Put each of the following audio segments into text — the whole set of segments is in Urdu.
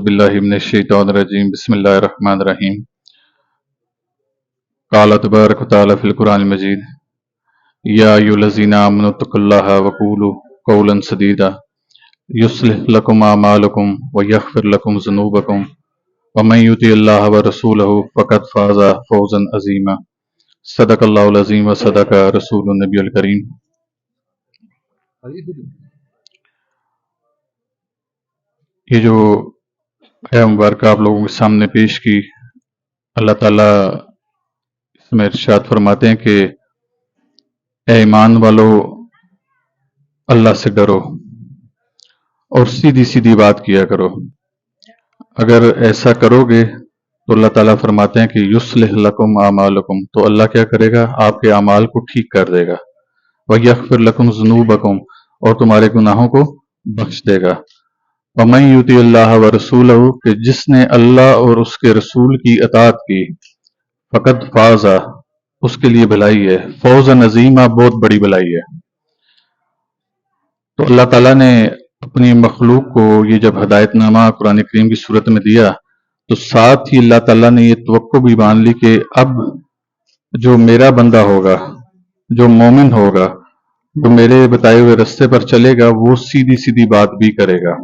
باللہ من الشیطان الرجیم بسم اللہ الرحمن الرحیم قال تبارک و تعالی فی القرآن المجید یا ایھا الذین آمنوا اتقوا اللہ وقولوا قولا سدیدا یصلح لکم اعمالکم ویغفر لکم ذنوبکم ومن یطع اللہ ورسولہ فقد فاز فوزا عظیما صدق اللہ العظیم وصدق رسول النبی الکریم۔ یہ جو آیہ مبارکہ آپ لوگوں کے سامنے پیش کی، اللہ تعالیٰ اس میں ارشاد فرماتے ہیں کہ اے ایمان والو اللہ سے ڈرو اور سیدھی سیدھی بات کیا کرو۔ اگر ایسا کرو گے تو اللہ تعالیٰ فرماتے ہیں کہ یصلح لکم اعمالکم، تو اللہ کیا کرے گا؟ آپ کے اعمال کو ٹھیک کر دے گا۔ ویغفر لکم ذنوبکم، اور تمہارے گناہوں کو بخش دے گا۔ ومن یطع اللہ ورسولہ، کہ جس نے اللہ اور اس کے رسول کی اطاعت کی، فقد فاز، اس کے لیے بھلائی ہے، فوزا عظیما، بہت بڑی بھلائی ہے۔ تو اللہ تعالیٰ نے اپنی مخلوق کو یہ جب ہدایت نامہ قرآن کریم کی صورت میں دیا تو ساتھ ہی اللہ تعالیٰ نے یہ توقع بھی مان لی کہ اب جو میرا بندہ ہوگا، جو مومن ہوگا، جو میرے بتائے ہوئے رستے پر چلے گا، وہ سیدھی سیدھی بات بھی کرے گا۔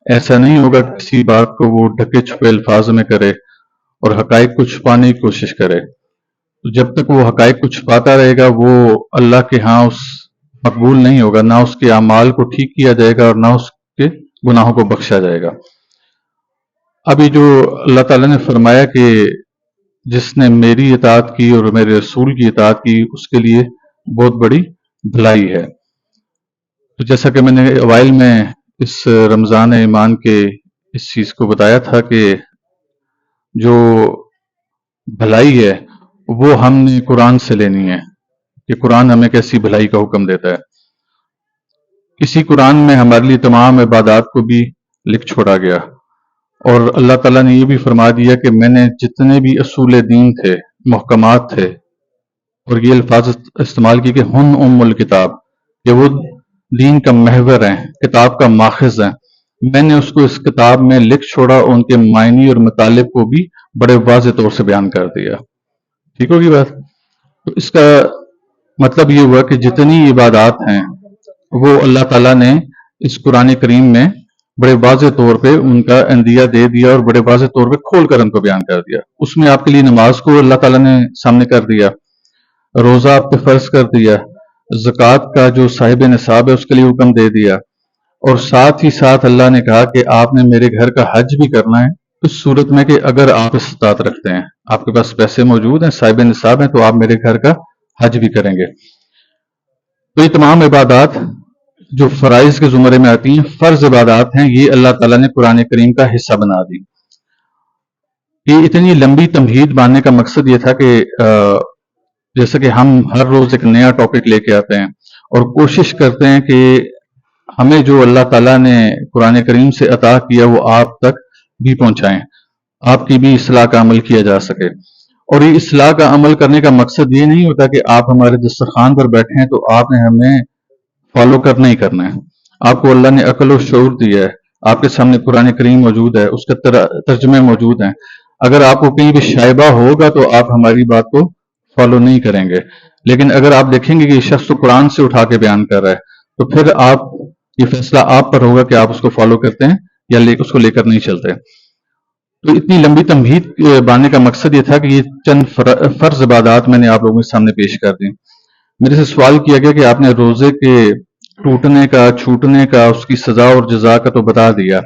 ایسا نہیں ہوگا کسی بات کو وہ ڈھکے چھپے الفاظ میں کرے اور حقائق کو چھپانے کی کوشش کرے۔ تو جب تک وہ حقائق کو چھپاتا رہے گا وہ اللہ کے ہاں اس مقبول نہیں ہوگا، نہ اس کے اعمال کو ٹھیک کیا جائے گا اور نہ اس کے گناہوں کو بخشا جائے گا۔ ابھی جو اللہ تعالیٰ نے فرمایا کہ جس نے میری اطاعت کی اور میرے رسول کی اطاعت کی اس کے لیے بہت بڑی بھلائی ہے۔ تو جیسا کہ میں نے اوائل میں اس رمضان ایمان کے اس چیز کو بتایا تھا کہ جو بھلائی ہے وہ ہم نے قرآن سے لینی ہے، کہ قرآن ہمیں کیسی بھلائی کا حکم دیتا ہے۔ اسی قرآن میں ہمارے لیے تمام عبادات کو بھی لکھ چھوڑا گیا، اور اللہ تعالیٰ نے یہ بھی فرما دیا کہ میں نے جتنے بھی اصول دین تھے، محکمات تھے، اور یہ الفاظ استعمال کی کہ ہن الکتاب، کہ وہ دین کا محور ہیں، کتاب کا ماخذ ہیں، میں نے اس کو اس کتاب میں لکھ چھوڑا اور ان کے معنی اور مطالب کو بھی بڑے واضح طور سے بیان کر دیا۔ ٹھیک ہوگی بات؟ تو اس کا مطلب یہ ہوا کہ جتنی عبادات ہیں وہ اللہ تعالیٰ نے اس قرآن کریم میں بڑے واضح طور پہ ان کا عندیہ دے دیا اور بڑے واضح طور پہ کھول کر ان کو بیان کر دیا۔ اس میں آپ کے لیے نماز کو اللہ تعالیٰ نے سامنے کر دیا، روزہ آپ پہ فرض کر دیا، زکوٰۃ کا جو صاحب نصاب ہے اس کے لیے حکم دے دیا، اور ساتھ ہی ساتھ اللہ نے کہا کہ آپ نے میرے گھر کا حج بھی کرنا ہے، اس صورت میں کہ اگر آپ استطاعت رکھتے ہیں، آپ کے پاس پیسے موجود ہیں، صاحب نصاب ہیں، تو آپ میرے گھر کا حج بھی کریں گے۔ تو یہ تمام عبادات جو فرائض کے زمرے میں آتی ہیں، فرض عبادات ہیں، یہ اللہ تعالیٰ نے قرآن کریم کا حصہ بنا دی۔ یہ اتنی لمبی تمہید باندھنے کا مقصد یہ تھا کہ جیسا کہ ہم ہر روز ایک نیا ٹاپک لے کے آتے ہیں اور کوشش کرتے ہیں کہ ہمیں جو اللہ تعالیٰ نے قرآن کریم سے عطا کیا وہ آپ تک بھی پہنچائیں، آپ کی بھی اصلاح کا عمل کیا جا سکے۔ اور یہ اصلاح کا عمل کرنے کا مقصد یہ نہیں ہوتا کہ آپ ہمارے دسترخوان پر بیٹھے ہیں تو آپ نے ہمیں فالو کرنا ہی کرنا ہے۔ آپ کو اللہ نے عقل و شعور دیا ہے، آپ کے سامنے قرآن کریم موجود ہے، اس کے ترجمے موجود ہیں۔ اگر آپ کو کہیں بھی شائبہ ہوگا تو آپ ہماری بات کو فالو نہیں کریں گے، لیکن اگر آپ دیکھیں گے کہ یہ شخص تو قرآن سے اٹھا کے بیان کر رہا ہے تو پھر یہ فیصلہ آپ پر ہوگا کہ آپ اس کو فالو کرتے ہیں یا اس کو لے کر نہیں چلتے۔ تو اتنی لمبی تمہید باندھنے کا مقصد یہ تھا کہ یہ چند فرض عبادات میں نے آپ لوگوں کے سامنے پیش کر دی۔ میرے سے سوال کیا گیا کہ آپ نے روزے کے ٹوٹنے کا، چھوٹنے کا، اس کی سزا اور جزا کا تو بتا دیا،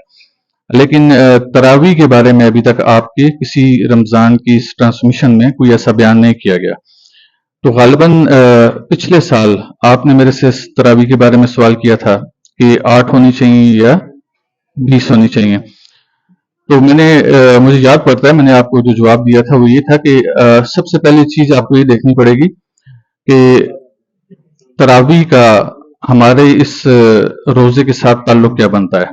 لیکن تراویح کے بارے میں ابھی تک آپ کے کسی رمضان کی اس ٹرانسمیشن میں کوئی ایسا بیان نہیں کیا گیا۔ تو غالباً پچھلے سال آپ نے میرے سے تراویح کے بارے میں سوال کیا تھا کہ 8 ہونی چاہیے یا 20 ہونی چاہیے۔ تو مجھے یاد پڑتا ہے میں نے آپ کو جو جواب دیا تھا وہ یہ تھا کہ سب سے پہلی چیز آپ کو یہ دیکھنی پڑے گی کہ تراویح کا ہمارے اس روزے کے ساتھ تعلق کیا بنتا ہے۔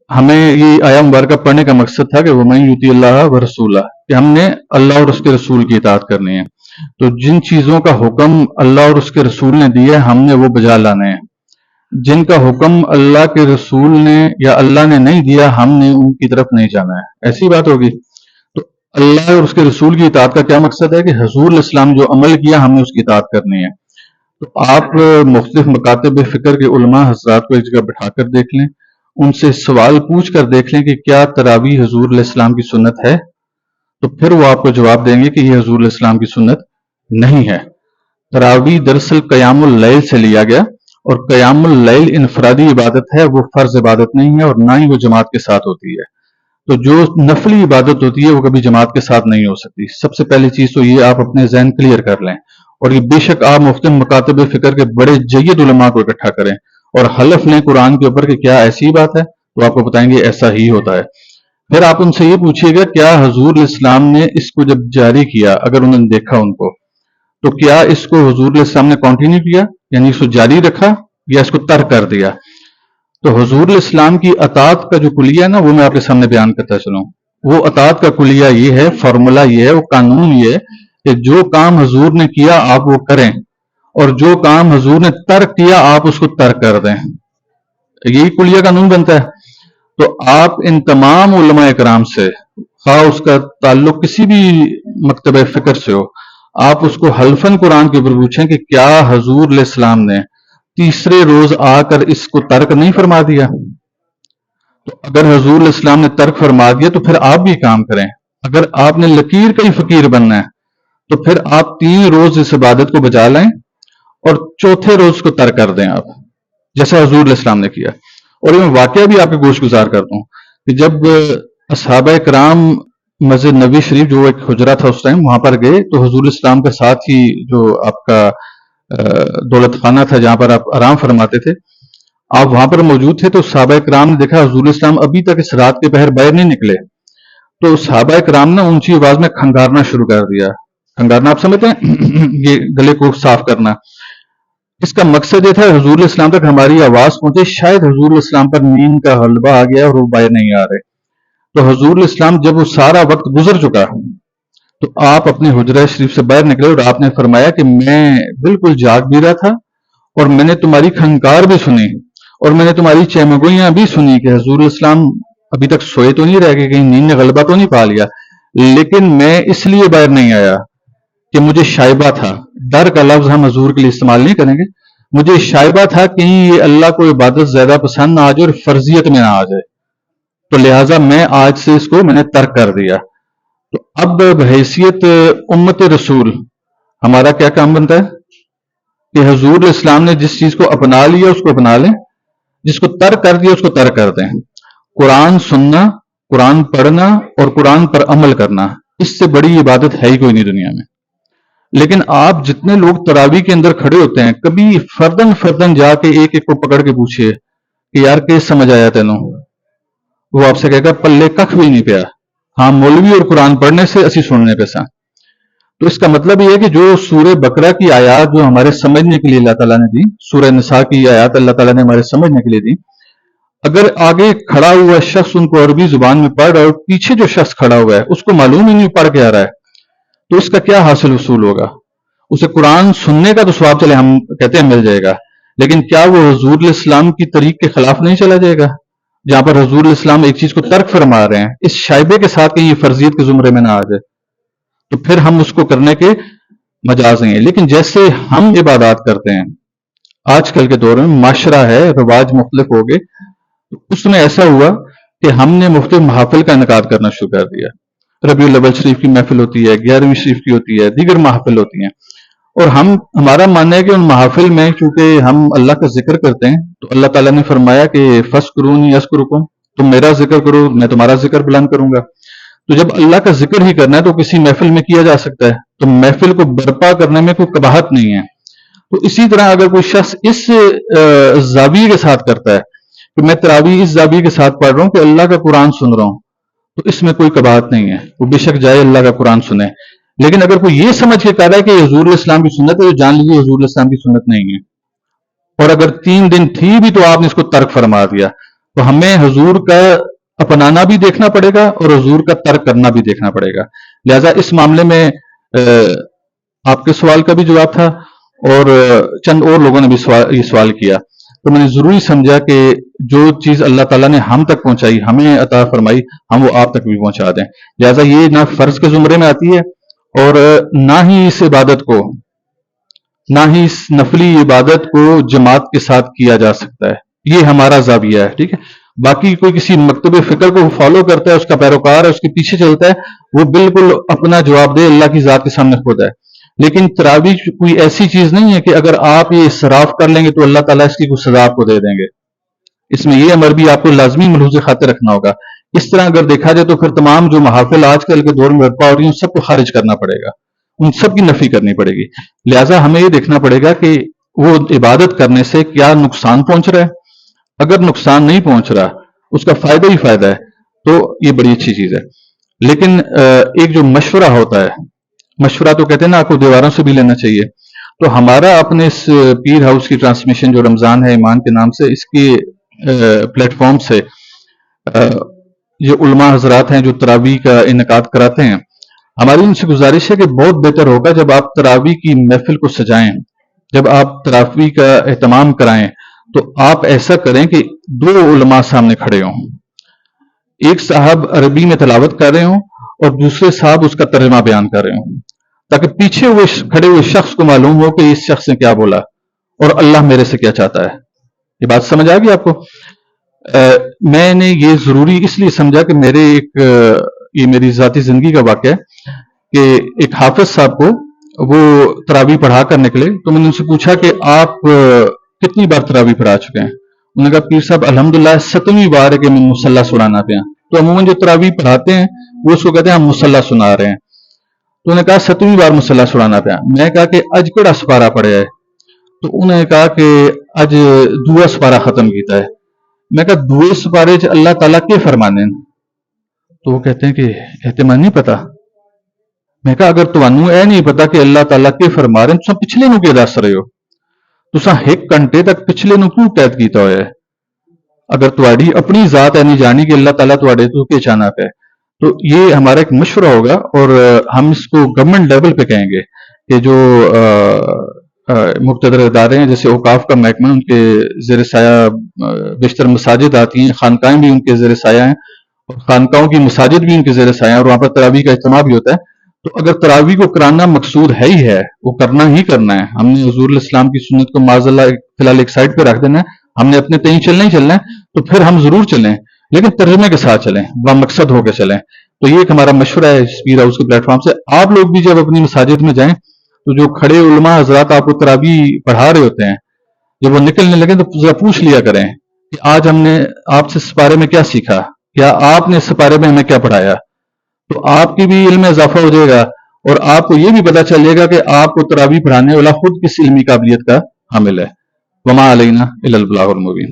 ہمیں یہ آیہ مبارکہ پڑھنے کا مقصد تھا کہ وَمَن یُطِعِ اللَّهَ وَرَسُولَهُ، کہ ہم نے اللہ اور اس کے رسول کی اطاعت کرنی ہے۔ تو جن چیزوں کا حکم اللہ اور اس کے رسول نے دیا ہے ہم نے وہ بجا لانے ہیں۔ جن کا حکم اللہ کے رسول نے یا اللہ نے نہیں دیا، ہم نے ان کی طرف نہیں جانا ہے، ایسی بات ہوگی؟ تو اللہ اور اس کے رسول کی اطاعت کا کیا مقصد ہے کہ حضور علیہ السلام جو عمل کیا ہم نے اس کی اطاعت کرنی ہے۔ تو آپ مختلف مکاتب فکر کے علماء حضرات کو ایک جگہ بٹھا کر دیکھ لیں، ان سے سوال پوچھ کر دیکھ لیں کہ کیا تراویح حضور علیہ السلام کی سنت ہے، تو پھر وہ آپ کو جواب دیں گے کہ یہ حضور علیہ السلام کی سنت نہیں ہے۔ تراویح دراصل قیام اللیل سے لیا گیا، اور قیام اللیل انفرادی عبادت ہے، وہ فرض عبادت نہیں ہے، اور نہ ہی وہ جماعت کے ساتھ ہوتی ہے۔ تو جو نفلی عبادت ہوتی ہے وہ کبھی جماعت کے ساتھ نہیں ہو سکتی۔ سب سے پہلی چیز تو یہ آپ اپنے ذہن کلیئر کر لیں، اور یہ بے شک آپ مختلف مکاتب فکر کے بڑے جید علماء کو اکٹھا کریں اور حلف لیں قرآن کے اوپر کہ کیا ایسی بات ہے، تو آپ کو بتائیں گے ایسا ہی ہوتا ہے۔ پھر آپ ان سے یہ پوچھیے گا کیا حضور علیہ السلام نے اس کو جب جاری کیا، اگر انہوں نے دیکھا ان کو، تو کیا اس کو حضور علیہ السلام نے کنٹینیو کیا، یعنی اس کو جاری رکھا، یا اس کو ترک کر دیا؟ تو حضور علیہ السلام کی اطاعت کا جو کلیہ ہے نا، وہ میں آپ کے سامنے بیان کرتا چلوں۔ وہ اطاعت کا کلیہ یہ ہے، فارمولا یہ ہے، وہ قانون یہ ہے کہ جو کام حضور نے کیا آپ وہ کریں، اور جو کام حضور نے ترک کیا آپ اس کو ترک کر دیں۔ یہی کلیہ قانون بنتا ہے۔ تو آپ ان تمام علماء کرام سے، خواہ اس کا تعلق کسی بھی مکتبہ فکر سے ہو، آپ اس کو حلفاً قرآن کے اوپر پوچھیں کہ کیا حضور علیہ السلام نے تیسرے روز آ کر اس کو ترک نہیں فرما دیا؟ تو اگر حضور علیہ السلام نے ترک فرما دیا تو پھر آپ بھی کام کریں۔ اگر آپ نے لکیر کا ہی فقیر بننا ہے تو پھر آپ 3 روز اس عبادت کو بجا لائیں اور چوتھے روز کو ترک کر دیں، آپ جیسا حضور علیہ السلام نے کیا۔ اور یہ میں واقعہ بھی آپ کے گوش گزار کرتا ہوں کہ جب اصحابہ کرام مسجد نبوی شریف، جو ایک حجرہ تھا اس ٹائم، وہاں پر گئے تو حضور علیہ السلام کے ساتھ ہی جو آپ کا دولت خانہ تھا جہاں پر آپ آرام فرماتے تھے، آپ وہاں پر موجود تھے۔ تو صحابہ کرام نے دیکھا حضور علیہ السلام ابھی تک اس رات کے پہر باہر نہیں نکلے، تو صحابہ کرام نے اونچی آواز میں کھنگارنا شروع کر دیا۔ کھنگارنا آپ سمجھتے ہیں؟ یہ گلے کو صاف کرنا۔ اس کا مقصد یہ تھا حضور علیہ السلام تک ہماری آواز پہنچے، شاید حضور علیہ السلام پر نیند کا غلبہ آ گیا اور وہ باہر نہیں آ رہے۔ تو حضور علیہ السلام جب وہ سارا وقت گزر چکا تو آپ اپنے حجرہ شریف سے باہر نکلے اور آپ نے فرمایا کہ میں بالکل جاگ بھی رہا تھا، اور میں نے تمہاری کھنکار بھی سنی، اور میں نے تمہاری چہمگوئیاں بھی سنی کہ حضور علیہ السلام ابھی تک سوئے تو نہیں رہ گئے، کہیں نیند نے غلبہ تو نہیں پا لیا، لیکن میں اس لیے باہر نہیں آیا کہ مجھے شائبہ تھا۔ ڈر کا لفظ ہم حضور کے لیے استعمال نہیں کریں گے۔ مجھے شائبہ تھا کہیں یہ اللہ کو عبادت زیادہ پسند نہ آ جائے اور فرضیت میں نہ آ جائے، تو لہٰذا میں آج سے اس کو میں نے ترک کر دیا۔ تو اب بحیثیت امت رسول ہمارا کیا کام بنتا ہے کہ حضور علیہ السلام نے جس چیز کو اپنا لیا اس کو اپنا لیں، جس کو ترک کر دیا اس کو ترک کر دیں۔ قرآن سننا، قرآن پڑھنا اور قرآن پر عمل کرنا، اس سے بڑی عبادت ہے ہی کوئی نہیں دنیا میں۔ لیکن آپ جتنے لوگ تراویح کے اندر کھڑے ہوتے ہیں، کبھی فردن فردن جا کے ایک ایک کو پکڑ کے پوچھئے کہ یار کیس سمجھ آیا تینوں؟ وہ آپ سے کہے گا پلے کخ بھی نہیں پیا، ہاں مولوی اور قرآن پڑھنے سے اسی سننے پہ سا۔ تو اس کا مطلب یہ ہے کہ جو سورہ بقرہ کی آیات جو ہمارے سمجھنے کے لیے اللہ تعالیٰ نے دی، سورہ نساء کی آیات اللہ تعالیٰ نے ہمارے سمجھنے کے لیے دی، اگر آگے کھڑا ہوا شخص ان کو عربی زبان میں پڑھ رہا ہے اور پیچھے جو شخص کھڑا ہوا ہے اس کو معلوم ہی نہیں پڑھ کے آ رہا ہے، تو اس کا کیا حاصل وصول ہوگا؟ اسے قرآن سننے کا تو ثواب چلے ہم کہتے ہیں مل جائے گا، لیکن کیا وہ حضور علیہ السلام کی طریق کے خلاف نہیں چلا جائے گا؟ جہاں پر حضور علیہ السلام ایک چیز کو ترک فرما رہے ہیں، اس شائبے کے ساتھ کہیں یہ فرضیت کے زمرے میں نہ آ جائے، تو پھر ہم اس کو کرنے کے مجاز ہیں۔ لیکن جیسے ہم عبادات کرتے ہیں آج کل کے دور میں، معاشرہ ہے، رواج مختلف ہو گئے، اس میں ایسا ہوا کہ ہم نے مختلف محافل کا انعقاد کرنا شروع کر دیا۔ ربیع الاول شریف کی محفل ہوتی ہے، 11ویں شریف کی ہوتی ہے، دیگر محافل ہوتی ہیں، اور ہمارا ماننا ہے کہ ان محافل میں چونکہ ہم اللہ کا ذکر کرتے ہیں، تو اللہ تعالیٰ نے فرمایا کہ فَاذْكُرُونِي اذْكُرْكُمْ، تم میرا ذکر کرو میں تمہارا ذکر بلند کروں گا۔ تو جب اللہ کا ذکر ہی کرنا ہے تو کسی محفل میں کیا جا سکتا ہے، تو محفل کو برپا کرنے میں کوئی قباحت نہیں ہے۔ تو اسی طرح اگر کوئی شخص اس زاویے کے ساتھ کرتا ہے کہ میں تراویح اس زاویے کے ساتھ پڑھ رہا ہوں کہ اللہ کا قرآن سن رہا ہوں، تو اس میں کوئی قباحت نہیں ہے، وہ بے شک جائے اللہ کا قرآن سنے۔ لیکن اگر کوئی یہ سمجھ کے کہہ رہا ہے کہ حضور علیہ السلام کی سنت ہے، تو جان لیجیے حضور علیہ السلام کی سنت نہیں ہے، اور اگر 3 دن تھی بھی تو آپ نے اس کو ترک فرما دیا۔ تو ہمیں حضور کا اپنانا بھی دیکھنا پڑے گا اور حضور کا ترک کرنا بھی دیکھنا پڑے گا۔ لہٰذا اس معاملے میں آپ کے سوال کا بھی جواب تھا، اور چند اور لوگوں نے بھی یہ سوال کیا۔ تو میں نے ضروری سمجھا کہ جو چیز اللہ تعالیٰ نے ہم تک پہنچائی، ہمیں عطا فرمائی، ہم وہ آپ تک بھی پہنچا دیں۔ لہٰذا یہ نہ فرض کے زمرے میں آتی ہے، اور نہ ہی اس عبادت کو، نہ ہی اس نفلی عبادت کو جماعت کے ساتھ کیا جا سکتا ہے۔ یہ ہمارا زاویہ ہے، ٹھیک ہے۔ باقی کوئی کسی مکتب فکر کو فالو کرتا ہے، اس کا پیروکار ہے، اس کے پیچھے چلتا ہے، وہ بالکل اپنا جواب دے اللہ کی ذات کے سامنے خود ہے۔ لیکن تراویح کوئی ایسی چیز نہیں ہے کہ اگر آپ یہ اسراف کر لیں گے تو اللہ تعالیٰ اس کی کوئی سزا آپ کو دے دیں گے۔ اس میں یہ امر بھی آپ کو لازمی ملحوظ خاطر رکھنا ہوگا۔ اس طرح اگر دیکھا جائے تو پھر تمام جو محافل آج کل کے دور میں برپا ہو رہی ہیں ان سب کو خارج کرنا پڑے گا، ان سب کی نفی کرنی پڑے گی۔ لہٰذا ہمیں یہ دیکھنا پڑے گا کہ وہ عبادت کرنے سے کیا نقصان پہنچ رہا ہے۔ اگر نقصان نہیں پہنچ رہا، اس کا فائدہ ہی فائدہ ہے، تو یہ بڑی اچھی چیز ہے۔ لیکن ایک جو مشورہ ہوتا ہے، مشورہ تو کہتے ہیں نا، آپ کو دیواروں سے بھی لینا چاہیے۔ تو ہمارا اپنے اس پیر ہاؤس کی ٹرانسمیشن جو رمضان ہے ایمان کے نام سے، اس کی پلیٹ فارم سے جو علماء حضرات ہیں جو تراویح کا انعقاد کراتے ہیں، ہماری ان سے گزارش ہے کہ بہت بہتر ہوگا جب آپ تراویح کی محفل کو سجائیں، جب آپ تراویح کا اہتمام کرائیں، تو آپ ایسا کریں کہ 2 علماء سامنے کھڑے ہوں، ایک صاحب عربی میں تلاوت کر رہے ہوں اور دوسرے صاحب اس کا ترجمہ بیان کر رہے ہوں، تاکہ پیچھے کھڑے ہوئے شخص کو معلوم ہو کہ اس شخص نے کیا بولا اور اللہ میرے سے کیا چاہتا ہے۔ یہ بات سمجھ آ گئی آپ کو؟ میں نے یہ ضروری اس لیے سمجھا کہ یہ میری ذاتی زندگی کا واقعہ ہے کہ ایک حافظ صاحب کو وہ تراویح پڑھا کر نکلے، تو میں نے ان سے پوچھا کہ آپ کتنی بار تراویح پڑھا چکے ہیں؟ انہوں نے کہا پیر صاحب الحمدللہ 7ویں بار ہے کہ میں مصلی سنانا پہ ہیں۔ تو عموماً جو تراویح پڑھاتے ہیں وہ اس کو کہتے ہیں ہم مصلی سنا رہے ہیں۔ تو انہوں نے کہا 7ویں بار مصلی سنانا پہ ہیں۔ میں نے کہا کہ اج کیڑا سپارہ پڑھیا ہے؟ تو انہوں نے کہا کہ اج دوسرا سپارہ ختم کیتا ہے۔ میں کہا دوسرے سپارے چ اللہ تعالیٰ کے فرمانے ہیں؟ تو وہ کہتے ہیں کہ احتمال نہیں پتا۔ میں کہا اگر تمہوں اے نہیں پتا کہ اللہ تعالیٰ کے فرما رہے ہیں، تو پچھلے نو کیوں دس رہے ہو؟ تساں 1 گھنٹے تک پچھلے نو کیوں قید کیتا ہوا ہے؟ اگر تہاڈی اپنی ذات ہے نہیں جانی کہ اللہ تعالیٰ تہاڈے تو کیا چاہنا پہ، تو یہ ہمارا ایک مشورہ ہوگا، اور ہم اس کو گورنمنٹ لیول پہ کہیں گے کہ جو مقتدر ادارے ہیں جیسے اوقاف کا محکمہ، ان کے زیر سایہ بیشتر مساجد آتی ہیں، خانقاہیں بھی ان کے زیر سایہ ہیں، اور خانقاہوں کی مساجد بھی ان کے زیر سایہ ہیں، اور وہاں پر تراویح کا اجتماع بھی ہوتا ہے۔ تو اگر تراویح کو کرانا مقصود ہے ہی ہے، وہ کرنا ہی کرنا ہے، ہم نے حضور علیہ السلام کی سنت کو معاذ اللہ فی الحال ایک سائڈ پہ رکھ دینا ہے، ہم نے اپنے تئیں چلنا ہی چلنا ہے، تو پھر ہم ضرور چلیں، لیکن ترجمے کے ساتھ چلیں، بامقصد ہو کے چلیں۔ تو یہ ایک ہمارا مشورہ ہے اس پیر ہاؤس کے پلیٹ فارم سے۔ آپ لوگ بھی جب اپنی مساجد میں جائیں تو جو کھڑے علماء حضرات آپ کو تراویح پڑھا رہے ہوتے ہیں، جب وہ نکلنے لگے تو ذرا پوچھ لیا کریں کہ آج ہم نے آپ سے اس بارے میں کیا سیکھا، یا آپ نے اس بارے میں ہمیں کیا پڑھایا، تو آپ کی بھی علم میں اضافہ ہو جائے گا، اور آپ کو یہ بھی پتہ چلے گا کہ آپ کو تراویح پڑھانے والا خود کس علمی قابلیت کا حامل ہے۔ وما علینا الا البلاغ المبین۔